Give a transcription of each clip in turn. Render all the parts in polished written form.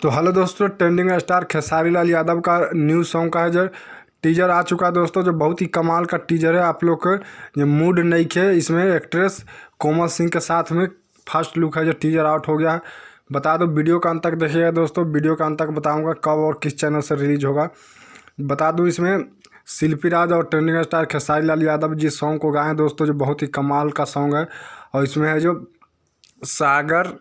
तो हेलो दोस्तों, trending star Khesari Lal Yadav का न्यू सॉन्ग का है जो टीजर आ चुका है दोस्तों। जो बहुत ही कमाल का टीजर है। आप लोग को जो मूड नहीं खे, इसमें एक्ट्रेस कोमल सिंह के साथ में फर्स्ट लुक है जो टीजर आउट हो गया है। बता दो, वीडियो का अंत तक देखिएगा दोस्तों। वीडियो का अंत तक बताऊंगा कब और किस चैनल से रिलीज होगा। बता दूं, इसमें शिल्पी राज और trending star Khesari Lal Yadav ji song को गाए दोस्तों, जो बहुत ही कमाल का सॉन्ग है। और इसमें है जो सागर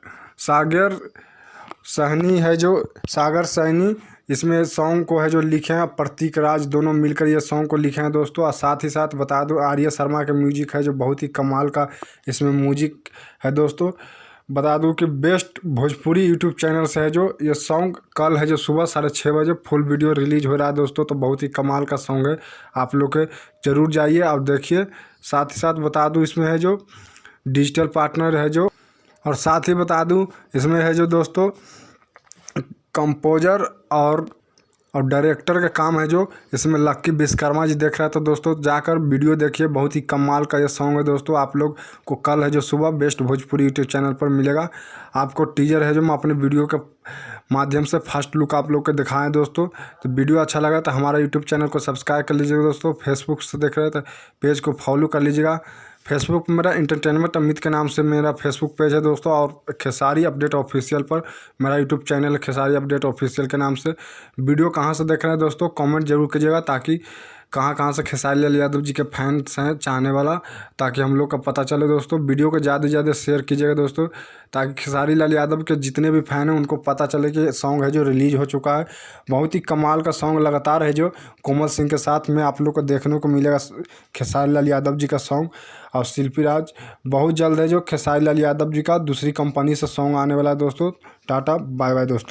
सहनी है, जो सागर सहनी इसमें सॉन्ग को है जो लिखे हैं। प्रतीक राज दोनों मिलकर ये सॉन्ग को लिखे हैं दोस्तों। और साथ ही साथ बता दो, आर्या शर्मा के म्यूजिक है, जो बहुत ही कमाल का इसमें म्यूजिक है दोस्तों। बता दूं कि बेस्ट भोजपुरी यूट्यूब चैनल से है जो ये सॉन्ग कल है जो सुबह 6:30 बजे फुल वीडियो रिलीज हो रहा है दोस्तों। तो बहुत ही कमाल का सॉन्ग है, आप लोग के ज़रूर जाइए और देखिए। साथ ही साथ बता दूं, इसमें है जो डिजिटल पार्टनर है जो, और साथ ही बता दूं इसमें है जो दोस्तों कंपोजर और डायरेक्टर का काम है जो इसमें लक्की विश्वकर्मा जी देख रहा है। तो दोस्तों जाकर वीडियो देखिए, बहुत ही कमाल का ये सॉन्ग है दोस्तों। आप लोग को कल है जो सुबह बेस्ट भोजपुरी यूट्यूब चैनल पर मिलेगा। आपको टीजर है जो मैं अपने वीडियो के माध्यम से फर्स्ट लुक आप लोग को दिखाएं दोस्तों। तो वीडियो अच्छा लगा तो हमारा यूट्यूब चैनल को सब्सक्राइब कर लीजिएगा दोस्तों। फेसबुक से देख रहे हैं तो पेज को फॉलो कर लीजिएगा। फेसबुक पर मेरा एंटरटेनमेंट अमित के नाम से मेरा फेसबुक पेज है दोस्तों। और खेसारी अपडेट ऑफिशियल पर मेरा यूट्यूब चैनल है खेसारी अपडेट ऑफिशियल के नाम से। वीडियो कहाँ से देख रहे हैं दोस्तों, कमेंट जरूर कीजिएगा, ताकि कहाँ से खेसारी लाल यादव जी के फैंस हैं चाहने वाला, ताकि हम लोग का पता चले दोस्तों। वीडियो को ज़्यादा से ज़्यादा शेयर कीजिएगा दोस्तों, ताकि खेसारी लाल यादव के जितने भी फ़ैन हैं उनको पता चले कि सॉन्ग है जो रिलीज हो चुका है। बहुत ही कमाल का सॉन्ग लगातार है जो कोमल सिंह के साथ में आप लोग को देखने को मिलेगा, खेसारी लाल यादव जी का सॉन्ग। और शिल्पी राज बहुत जल्द है जो खेसारी लाल यादव जी का दूसरी कंपनी से सॉन्ग आने वाला है दोस्तों। टाटा बाय बाय दोस्तों।